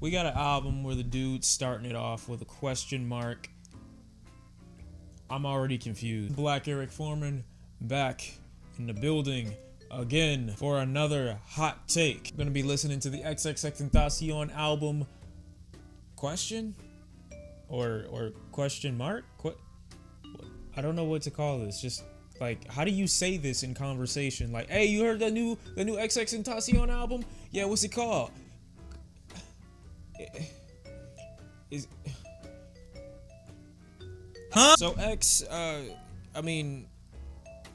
We got an album where the dude's starting it off with a question mark. I'm already confused. Black Eric Foreman back in the building again for another hot take. I'm gonna be listening to the xxxtentacion album. Question? Or question mark? I don't know what to call this. Just like, how do you say this in conversation? Like, hey, you heard the new xxxtentacion album? Yeah, what's it called? Huh? So X, I mean,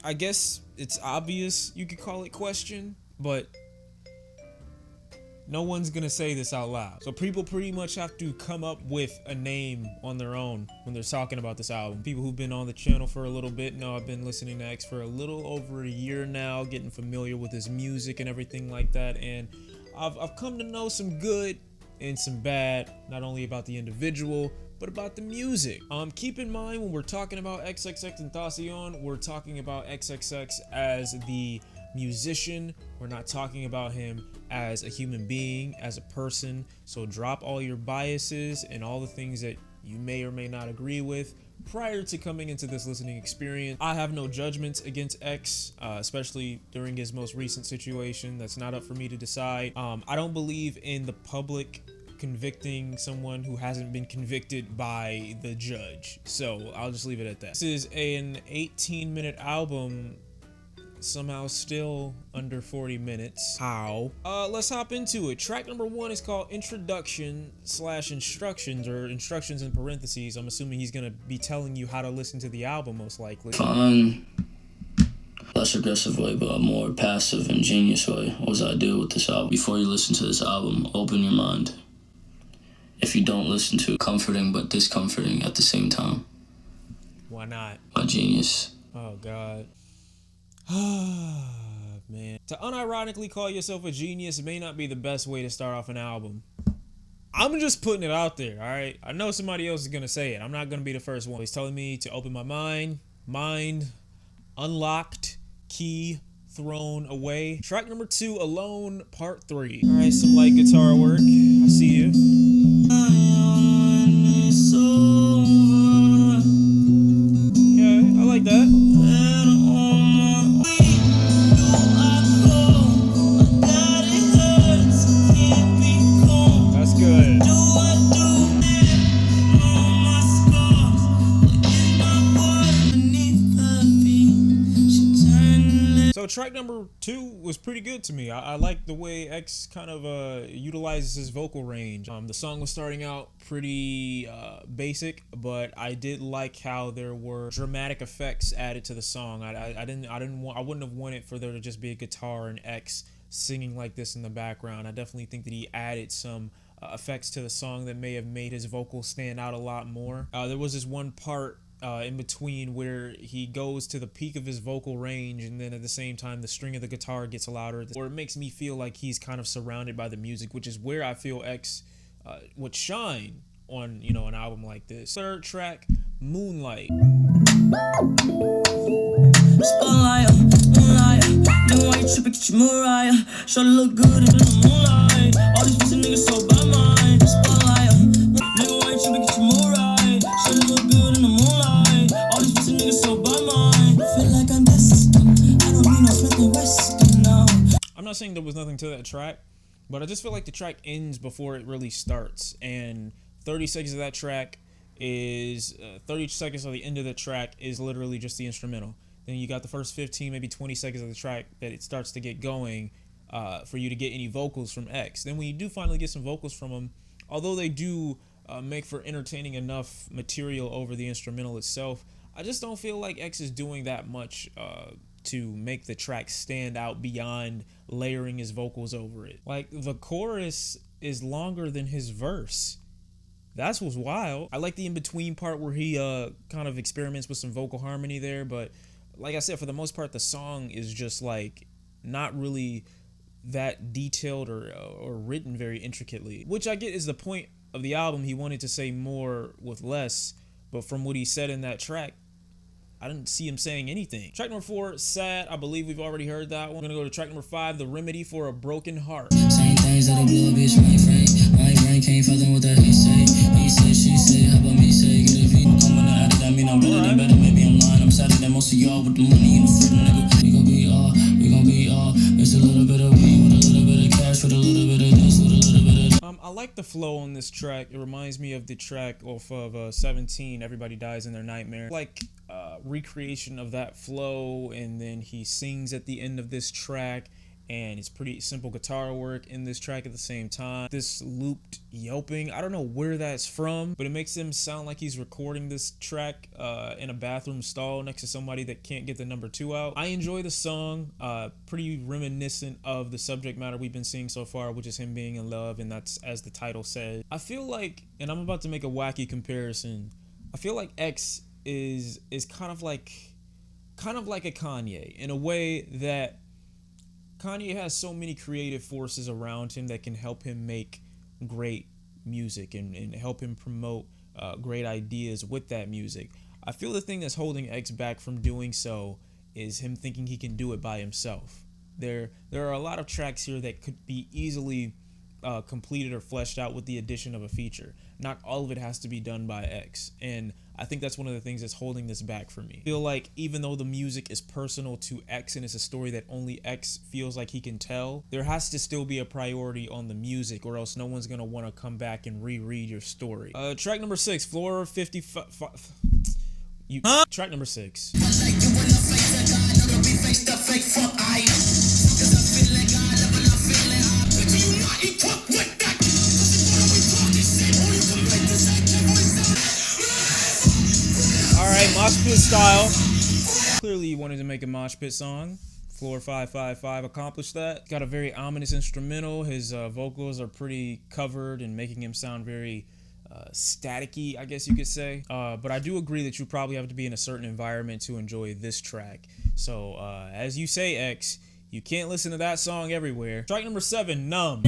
I guess it's obvious you could call it question, but no one's gonna say this out loud. So people pretty much have to come up with a name on their own when they're talking about this album. People who've been on the channel for a little bit know I've been listening to X for a little over a year now, getting familiar with his music and everything like that, and I've come to know some good and some bad, not only about the individual, but about the music. Keep in mind when we're talking about xxxtentacion, we're talking about XXX as the musician. We're not talking about him as a human being, as a person. So drop all your biases and all the things that you may or may not agree with prior to coming into this listening experience. I have no judgments against X, especially during his most recent situation. That's not up for me to decide. I don't believe in the public convicting someone who hasn't been convicted by the judge, so I'll just leave it at that. This is an 18-minute album, somehow still under 40 minutes. How? Let's hop into it. Track number 1 is called Introduction/Instructions, or instructions in parentheses. I'm assuming he's gonna be telling you how to listen to the album, most likely. Fine. Less aggressive way, but a more passive, ingenious way was the idea with this album. Before you listen to this album, open your mind. If you don't listen to it, comforting but discomforting at the same time. Why not? My genius. Oh, God. Man. To unironically call yourself a genius may not be the best way to start off an album. I'm just putting it out there, all right? I know somebody else is going to say it. I'm not going to be the first one. He's telling me to open my mind, unlocked, key, thrown away. Track number 2, Alone, part 3. All right, some light guitar work. I see you. Okay, I like that. That's good. So track number 2 was pretty good to me. I like the way X kind of utilizes his vocal range. The song was starting out pretty basic, but I did like how there were dramatic effects added to the song. I wouldn't have wanted for there to just be a guitar and X singing like this in the background. I definitely think that he added some effects to the song that may have made his vocals stand out a lot more. There was this one part in between where he goes to the peak of his vocal range, and then at the same time the string of the guitar gets louder, or it makes me feel like he's kind of surrounded by the music, which is where I feel X would shine on, you know, an album like this. Third track, Moonlight. Spotlight, moonlight, then why you tripping, get your Mariah? Shorty look good in the moonlight. All these pussy niggas so by mine. Spotlight, nigga, why you tripping, get your Mariah? Shorty look good in the moonlight. All these pussy niggas so by mine. Feel like I'm destined. I don't need no Smith and Weston now. I'm not saying there was nothing to that track, but I just feel like the track ends before it really starts, and 30 seconds of that track is 30 seconds of the end of the track is literally just the instrumental. Then you got the first 15, maybe 20 seconds of the track that it starts to get going for you to get any vocals from X. Then when you do finally get some vocals from him, although they do make for entertaining enough material over the instrumental itself, I just don't feel like X is doing that much to make the track stand out beyond layering his vocals over it. Like, the chorus is longer than his verse. That's what's wild. I like the in-between part where he kind of experiments with some vocal harmony there, but like I said, for the most part, the song is just like not really that detailed or written very intricately, which I get is the point of the album. He wanted to say more with less, but from what he said in that track, I didn't see him saying anything. Track number 4, Sad. I believe we've already heard that one. We're gonna go to track number 5, The Remedy for a Broken Heart. Same things that a blow a bitch, my brain can't I like the flow on this track. It reminds me of the track off of 17, Everybody Dies in Their Nightmare. Like recreation of that flow, and then he sings at the end of this track, and it's pretty simple guitar work in this track at the same time. This looped yelping, I don't know where that's from, but it makes him sound like he's recording this track in a bathroom stall next to somebody that can't get the number 2 out. I enjoy the song, pretty reminiscent of the subject matter we've been seeing so far, which is him being in love, and that's as the title says. I feel like, and I'm about to make a wacky comparison, I feel like X is kind of like a Kanye, in a way that Kanye has so many creative forces around him that can help him make great music and help him promote great ideas with that music. I feel the thing that's holding X back from doing so is him thinking he can do it by himself. There are a lot of tracks here that could be easily completed or fleshed out with the addition of a feature. Not all of it has to be done by X, and I think that's one of the things that's holding this back for me. I feel like even though the music is personal to X and it's a story that only X feels like he can tell, there has to still be a priority on the music, or else no one's gonna want to come back and reread your story. Track number 6, Floor 55. Track number 6. Alright, mosh pit style. Clearly you wanted to make a mosh pit song. Floor 555 accomplished that. Got a very ominous instrumental. His vocals are pretty covered and making him sound very staticky, I guess you could say. But I do agree that you probably have to be in a certain environment to enjoy this track. So as you say, X, you can't listen to that song everywhere. Track number 7, Numb.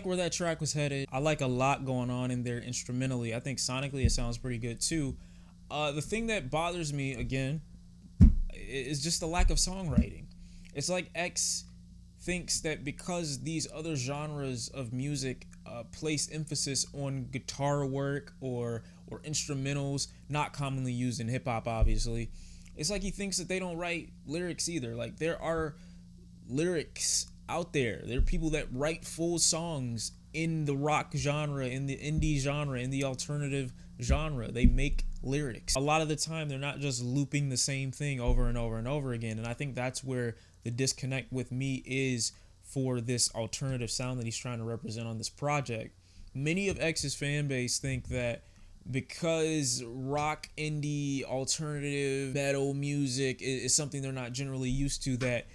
Where that track was headed. I like a lot going on in there instrumentally. I think sonically it sounds pretty good too. The thing that bothers me again is just the lack of songwriting. It's like X thinks that because these other genres of music place emphasis on guitar work or instrumentals, not commonly used in hip hop obviously, it's like he thinks that they don't write lyrics either. Like, there are lyrics out there. There are people that write full songs in the rock genre, in the indie genre, in the alternative genre. They make lyrics. A lot of the time, they're not just looping the same thing over and over and over again. And I think that's where the disconnect with me is for this alternative sound that he's trying to represent on this project. Many of X's fan base think that because rock, indie, alternative, metal music is something they're not generally used to, that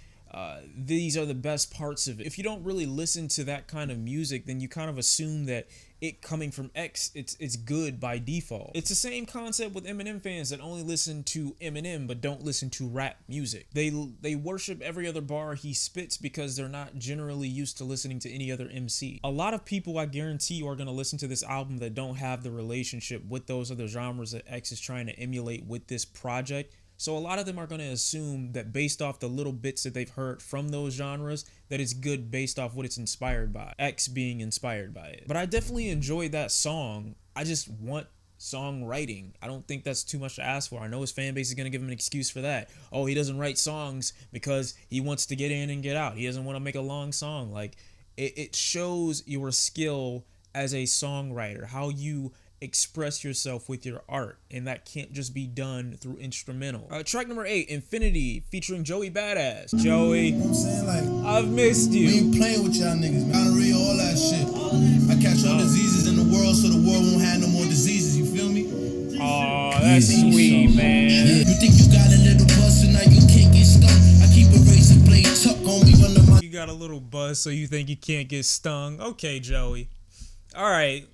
these are the best parts of it. If you don't really listen to that kind of music, then you kind of assume that it coming from X, it's good by default. It's the same concept with Eminem fans that only listen to Eminem but don't listen to rap music. They worship every other bar he spits because they're not generally used to listening to any other MC. A lot of people, I guarantee you, are going to listen to this album that don't have the relationship with those other genres that X is trying to emulate with this project. So a lot of them are going to assume that based off the little bits that they've heard from those genres, that it's good based off what it's inspired by, X being inspired by it. But I definitely enjoyed that song. I just want songwriting. I don't think that's too much to ask for. I know his fan base is going to give him an excuse for that. Oh, he doesn't write songs because he wants to get in and get out. He doesn't want to make a long song. Like, it shows your skill as a songwriter, how you express yourself with your art, and that can't just be done through instrumental. Track number 8, Infinity, featuring Joey Bada. Joey, you know what I'm saying? Like, I've missed you. We ain't playing with y'all niggas, man. Gonorrhea, all that shit. I catch all diseases in the world so the world won't have no more diseases, you feel me? Oh, that's sweet, man. You think you got a little buzz, so now you can't get stung. I keep a razor blade tuck on me under my... You got a little buzz, so you think you can't get stung. Okay, Joey. All right.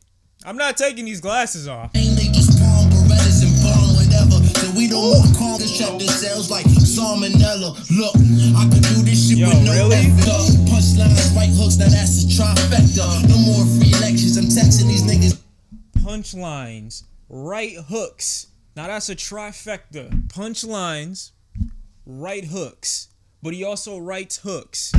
I'm not taking these glasses off. They just palm Berettas and bomb whatever. So we don't want to call this shit that sounds like salmonella. Look, I could do this shit with no effort. Punchlines, right hooks, now that's a trifecta. No more free lectures, I'm texting these niggas. Punchlines, write hooks. Now that's a trifecta. Punchlines, write hooks. But he also writes hooks.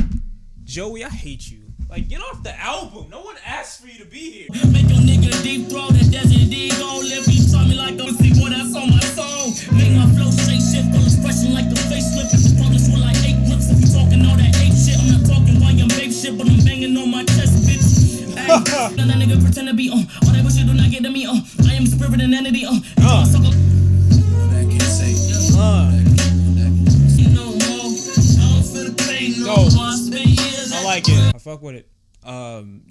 Joey, I hate you. Like, get off the album. No one asked for you to be here. Make your nigga deep throat and desert ego. Live you try me like a pussy boy, that's on my song. Make my flow shake shit, full expression like the facelift. Publish with like 8 clips. If you talking all that ape shit, I'm not talking while you make shit, but I'm banging on my chest, bitch. Hey, now that nigga pretend to be all that bullshit do not get to me. I am spirit and entity. That can say. No more. I don't feel the pain no more. I spent years. I like it. I fuck with it.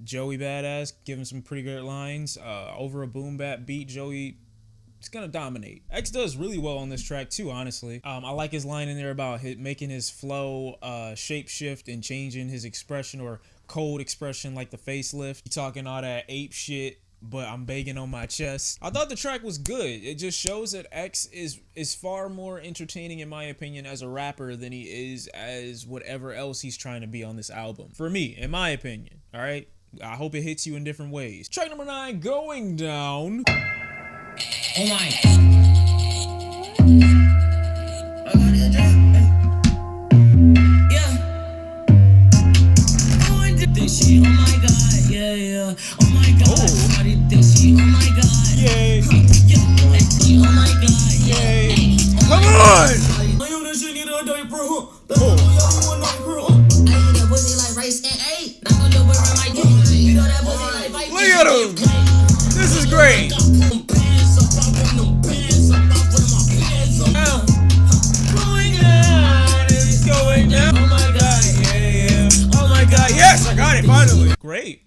Joey Badass giving some pretty good lines. Over a boom bap beat, Joey is gonna dominate. X does really well on this track too, honestly. I like his line in there about making his flow shape shift and changing his expression or cold expression like the facelift. He talking all that ape shit, but I'm begging on my chest. I thought the track was good. It just shows that X is far more entertaining, in my opinion, as a rapper than he is as whatever else he's trying to be on this album. For me, in my opinion. All right? I hope it hits you in different ways. Track number 9, Going Down. Oh my. She, oh my god, yeah, yeah. Oh my god, somebody think she, oh my god. Yay. Oh my god, Yay. Come on! Look at him! This is great! Going down. Oh my god, yeah. Oh my god, yes, I got it finally. Great.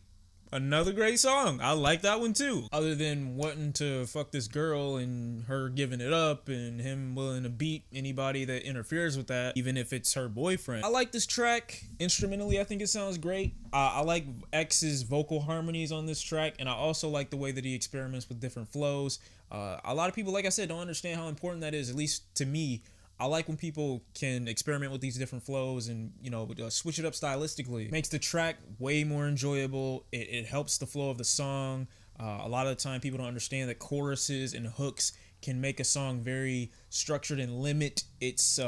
Another great song. I like that one too. Other than wanting to fuck this girl and her giving it up and him willing to beat anybody that interferes with that, even if it's her boyfriend. I like this track. Instrumentally, I think it sounds great. I like X's vocal harmonies on this track, and I also like the way that he experiments with different flows. A lot of people, like I said, don't understand how important that is, at least to me. I like when people can experiment with these different flows and, you know, switch it up stylistically. Makes the track way more enjoyable. It helps the flow of the song. A lot of the time people don't understand that choruses and hooks can make a song very structured and limit its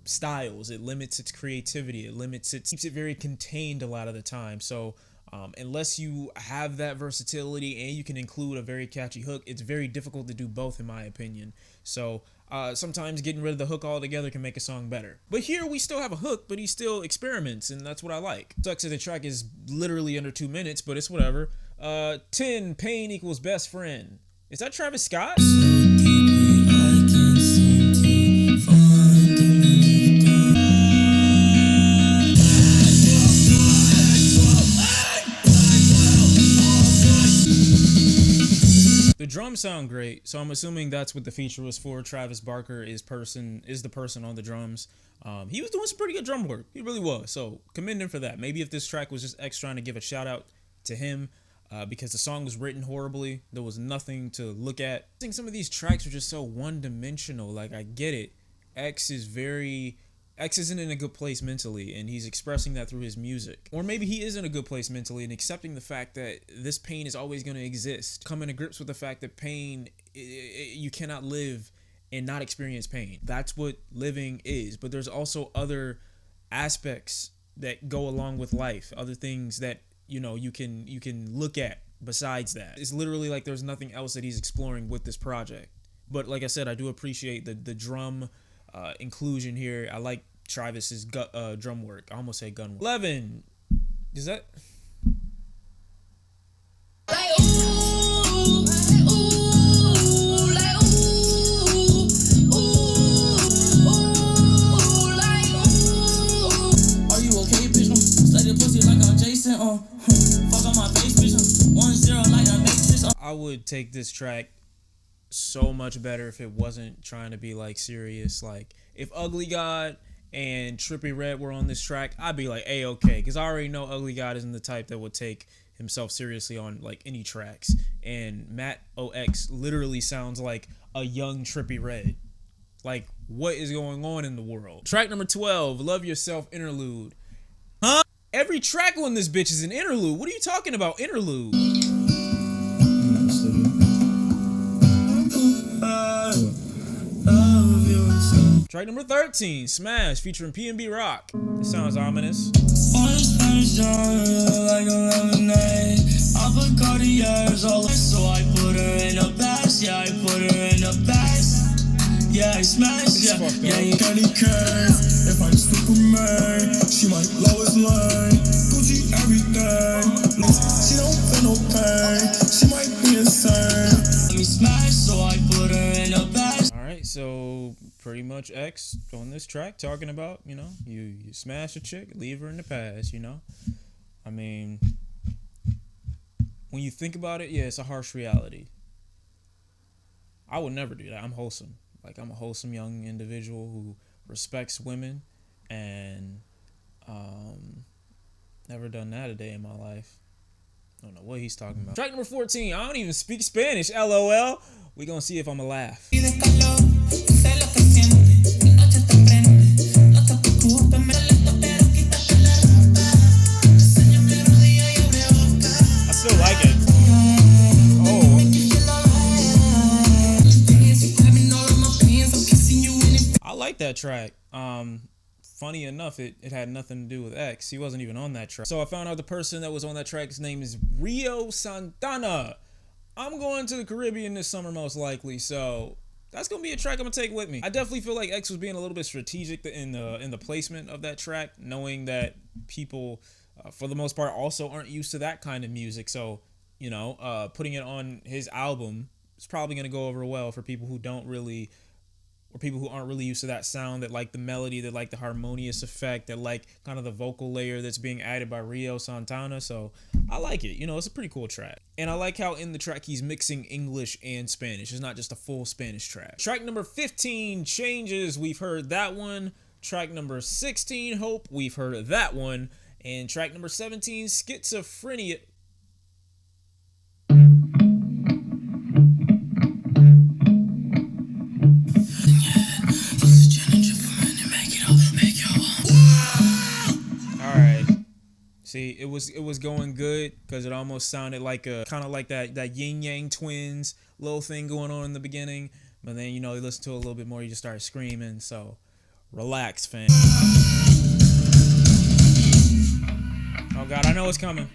styles. It limits its creativity. It keeps it very contained a lot of the time. So unless you have that versatility and you can include a very catchy hook, it's very difficult to do both, in my opinion. So sometimes getting rid of the hook altogether can make a song better. But here we still have a hook, but he still experiments, and that's what I like. Sucks that the track is literally under 2 minutes, but it's whatever. 10, Pain equals Best Friend. Is that Travis Scott? The drums sound great, so I'm assuming that's what the feature was for. Travis Barker is the person on the drums. He was doing some pretty good drum work. He really was. So commend him for that. Maybe if this track was just X trying to give a shout out to him, because the song was written horribly. There was nothing to look at. I think some of these tracks are just so one-dimensional. Like, I get it. X isn't in a good place mentally, and he's expressing that through his music. Or maybe he is in a good place mentally and accepting the fact that this pain is always going to exist. Coming to grips with the fact that pain, you cannot live and not experience pain. That's what living is. But there's also other aspects that go along with life, other things that, you know, you can look at besides that. It's literally like there's nothing else that he's exploring with this project. But like I said, I do appreciate the drum inclusion here. I like Travis's drum work. I almost said gun work. 11. Is that? Are you okay, bitch? Slay the pussy like I'm Jason. Fuck on my face, bitch. 1-0 like I make this. I would take this track so much better if it wasn't trying to be like serious. Like if Ugly God and Trippie Redd were on this track, I'd be like A-okay, because I already know Ugly God isn't the type that would take himself seriously on like any tracks, and Matt OX literally sounds like a young Trippie Redd. Like, what is going on in the world? Track number 12, Love Yourself, Interlude. Huh? Every track on this bitch is an interlude. What are you talking about, interlude? Track number 13, Smash, featuring PnB Rock. It sounds ominous. Like a lemonade. I put Cartiers all over, so I put her in a best. Yeah, I put her in a best. Yeah, I smash. Yeah, yeah, you got it. If I'm Superman, she my lowest line. Gucci everything. She don't feel no pain. She might be insane. Let me smash, so I put her in a best. All right, so pretty much X on this track talking about, you know, you smash a chick, leave her in the past, you know. I mean, when you think about it, yeah, it's a harsh reality. I would never do that. I'm wholesome. Like, I'm a wholesome young individual who respects women, and never done that a day in my life. I don't know what he's talking about. Track number 14. I don't even speak Spanish. LOL. We gonna see if I'ma laugh. I still like it. Oh. I like that track. Funny enough, it had nothing to do with X. He wasn't even on that track. So I found out the person that was on that track's name is Rio Santana. I'm going to the Caribbean this summer most likely, so that's gonna be a track I'm gonna take with me. I definitely feel like X was being a little bit strategic in the placement of that track, knowing that people, for the most part, also aren't used to that kind of music. So, you know, putting it on his album is probably gonna go over well for people who don't really, or people who aren't really used to that sound, that like the melody, that like the harmonious effect, that like kind of the vocal layer that's being added by Rio Santana. So I like it. You know, it's a pretty cool track. And I like how in the track he's mixing English and Spanish. It's not just a full Spanish track. Track number 15, Changes. We've heard that one. Track number 16, Hope. We've heard that one. And track number 17, Schizophrenia. See, it was going good because it almost sounded like a kind of like that yin yang twins little thing going on in the beginning, but then, you know, you listen to it a little bit more, you just start screaming. So relax, fam. Oh God, I know it's coming.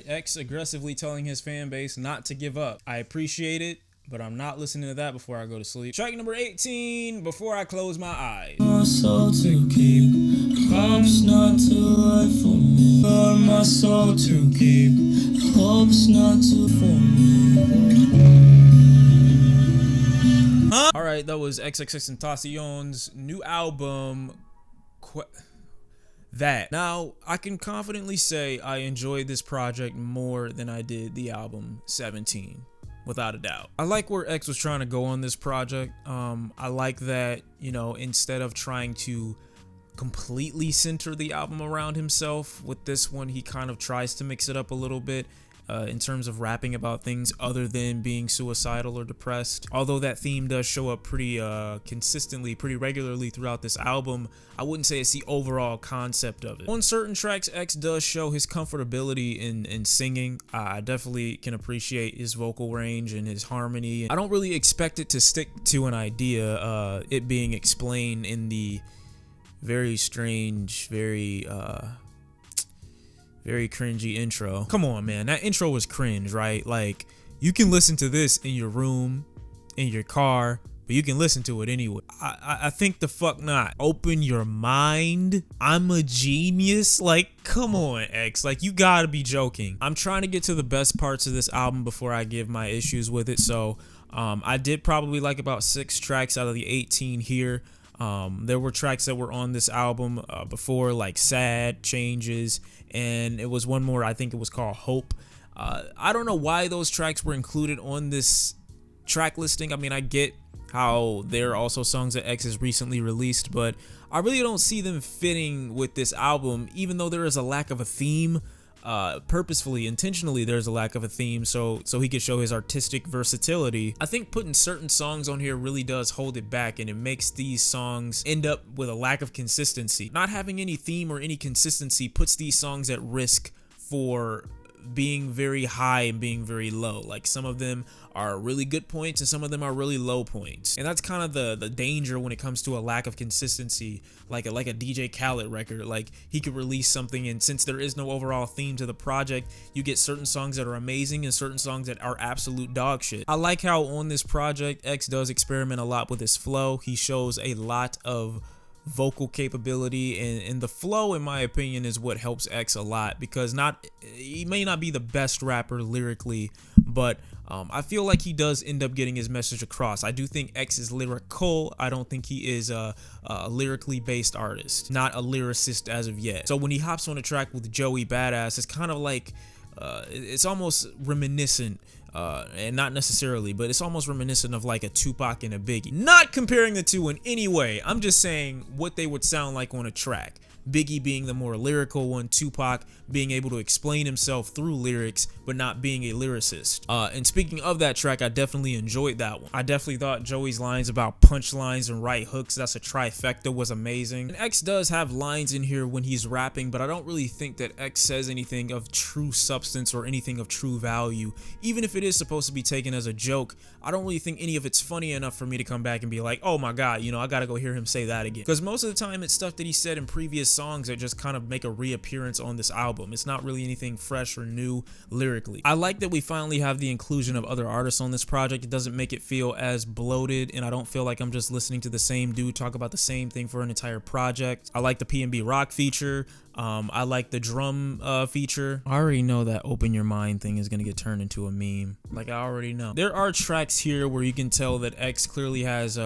X aggressively telling his fan base not to give up. I appreciate it, but I'm not listening to that before I go to sleep. Track number 18, Before I Close My Eyes. My soul to keep, hope's not too late for me. For my soul to keep, hope's not too for me. Huh? All right, that was xxxtentacion's new album. That. Now, I can confidently say I enjoyed this project more than I did the album 17, without a doubt. I like where X was trying to go on this project. I like that, you know, instead of trying to completely center the album around himself, with this one he kind of tries to mix it up a little bit in terms of rapping about things other than being suicidal or depressed. Although that theme does show up pretty consistently, pretty regularly throughout this album, I wouldn't say it's the overall concept of it. On certain tracks, X does show his comfortability in singing. I definitely can appreciate his vocal range and his harmony. I don't really expect it to stick to an idea, it being explained in the very strange, very cringy intro. Come on, man, that intro was cringe, right? Like, you can listen to this in your room, in your car, but you can listen to it anyway. I think the fuck not. Open your mind. I'm a genius. Like, come on, X. Like, you gotta be joking. I'm trying to get to the best parts of this album before I give my issues with it. So I did probably like about 6 tracks out of the 18 here. There were tracks that were on this album before, like Sad, Changes, and it was one more, I think it was called Hope. I don't know why those tracks were included on this track listing. I mean, I get how they're also songs that X has recently released, but I really don't see them fitting with this album, even though there is a lack of a theme. purposefully, intentionally, there's a lack of a theme so he could show his artistic versatility. I think putting certain songs on here really does hold it back, and it makes these songs end up with a lack of consistency. Not having any theme or any consistency puts these songs at risk for being very high and being very low. Like, some of them are really good points and some of them are really low points, and that's kind of the danger when it comes to a lack of consistency. Like a DJ Khaled record, like, he could release something, and since there is no overall theme to the project, you get certain songs that are amazing and certain songs that are absolute dog shit. I like how on this project X does experiment a lot with his flow. He shows a lot of vocal capability, and the flow, in my opinion, is what helps X a lot, because he may not be the best rapper lyrically, but I feel like he does end up getting his message across. I do think X is lyrical. I don't think he is a lyrically based artist, not a lyricist as of yet. So when he hops on a track with Joey Bada, it's kind of like it's almost reminiscent, and not necessarily, but it's almost reminiscent of like a Tupac and a Biggie. Not comparing the two in any way, I'm just saying what they would sound like on a track. Biggie being the more lyrical one, Tupac being able to explain himself through lyrics but not being a lyricist. And speaking of that track, I definitely enjoyed that one. I definitely thought Joey's lines about punchlines and right hooks, that's a trifecta, was amazing. And X does have lines in here when he's rapping, but I don't really think that X says anything of true substance or anything of true value. Even if it is supposed to be taken as a joke, I don't really think any of it's funny enough for me to come back and be like, oh my god, you know, I gotta go hear him say that again. Because most of the time it's stuff that he said in previous songs that just kind of make a reappearance on this album. It's not really anything fresh or new lyrically. I like that we finally have the inclusion of other artists on this project. It doesn't make it feel as bloated, and I don't feel like I'm just listening to the same dude talk about the same thing for an entire project. I like the PnB Rock feature. I like the drum feature. I already know that Open Your Mind thing is gonna get turned into a meme. Like, I already know. There are tracks here where you can tell that X clearly has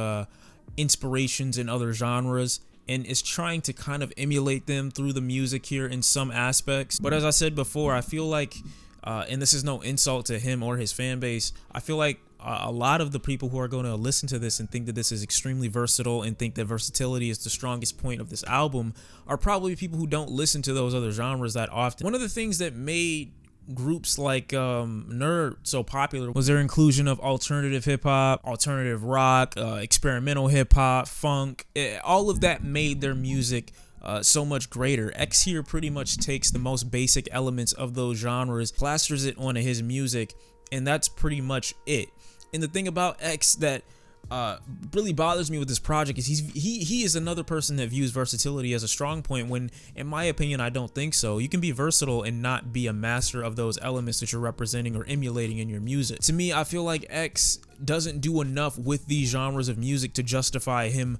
inspirations in other genres and is trying to kind of emulate them through the music here in some aspects. But as I said before, I feel like, and this is no insult to him or his fan base, I feel like a lot of the people who are going to listen to this and think that this is extremely versatile and think that versatility is the strongest point of this album are probably people who don't listen to those other genres that often. One of the things that made groups like Nerd so popular was their inclusion of alternative hip-hop, alternative rock, experimental hip-hop, funk. All of that made their music so much greater. X here pretty much takes the most basic elements of those genres, plasters it onto his music, and that's pretty much it. And the thing about X that really bothers me with this project is he is another person that views versatility as a strong point, when in my opinion I don't think so. You can be versatile and not be a master of those elements that you're representing or emulating in your music. To me, I feel like X doesn't do enough with these genres of music to justify him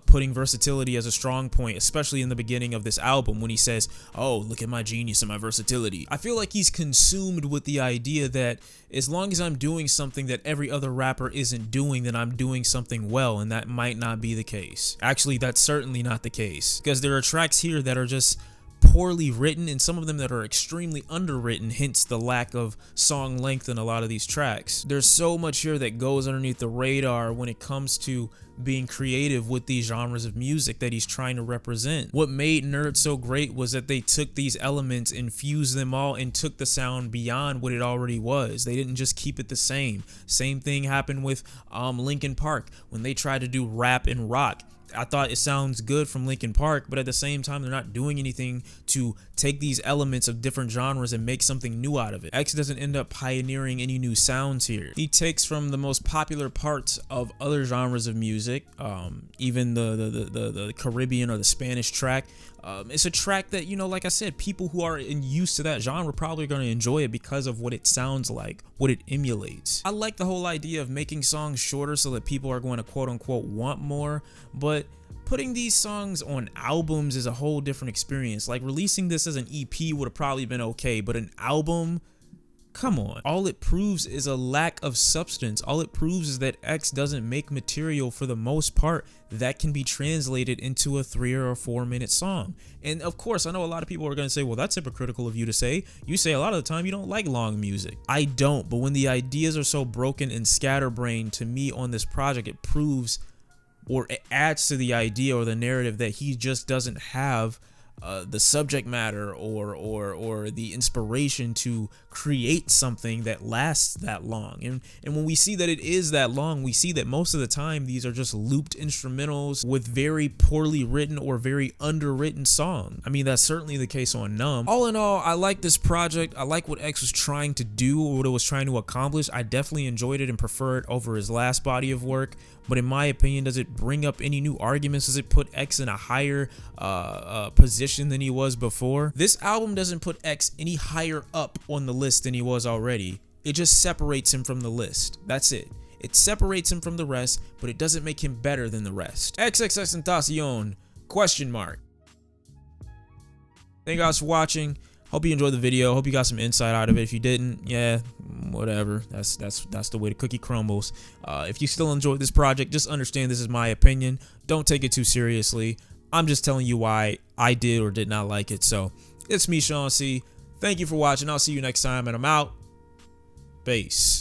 putting versatility as a strong point, especially in the beginning of this album when he says, oh, look at my genius and my versatility. I feel like he's consumed with the idea that as long as I'm doing something that every other rapper isn't doing, then I'm doing something well, and that might not be the case. Actually, that's certainly not the case, because there are tracks here that are just poorly written and some of them that are extremely underwritten, hence the lack of song length in a lot of these tracks. There's so much here that goes underneath the radar when it comes to being creative with these genres of music that he's trying to represent. What made Nerd so great was that they took these elements and fused them all and took the sound beyond what it already was. They didn't just keep it the same. Same thing happened with Linkin Park when they tried to do rap and rock. I thought it sounds good from Linkin Park, but at the same time, they're not doing anything to take these elements of different genres and make something new out of it. X doesn't end up pioneering any new sounds here. He takes from the most popular parts of other genres of music, even the Caribbean or the Spanish track. It's a track that, you know, like I said, people who are used to that genre probably going to enjoy it because of what it sounds like, what it emulates. I like the whole idea of making songs shorter so that people are going to quote unquote want more, but putting these songs on albums is a whole different experience. Like, releasing this as an EP would have probably been okay, but an album, come on. All it proves is a lack of substance. All it proves is that X doesn't make material for the most part that can be translated into a 3 or 4 minute song. And of course, I know a lot of people are going to say, well, that's hypocritical of you to say. You say a lot of the time you don't like long music. I don't, but when the ideas are so broken and scatterbrained, to me on this project, it proves, or it adds to the idea or the narrative that he just doesn't have the subject matter or the inspiration to create something that lasts that long. And when we see that it is that long, we see that most of the time these are just looped instrumentals with very poorly written or very underwritten songs. I mean, that's certainly the case on Numb. All in all, I like this project. I like what X was trying to do, or what it was trying to accomplish. I definitely enjoyed it and prefer it over his last body of work. But in my opinion, does it bring up any new arguments? Does it put X in a higher position than he was before? This album doesn't put X any higher up on the list than he was already. It just separates him from the list. That's it. It separates him from the rest, but it doesn't make him better than the rest. xxxtentacion, question mark. Thank you guys for watching. Hope you enjoyed the video. Hope you got some insight out of it. If you didn't, yeah, whatever. That's the way the cookie crumbles. If you still enjoyed this project, just understand this is my opinion. Don't take it too seriously. I'm just telling you why I did or did not like it. So it's me, Shawn C. Thank you for watching. I'll see you next time, and I'm out. Peace.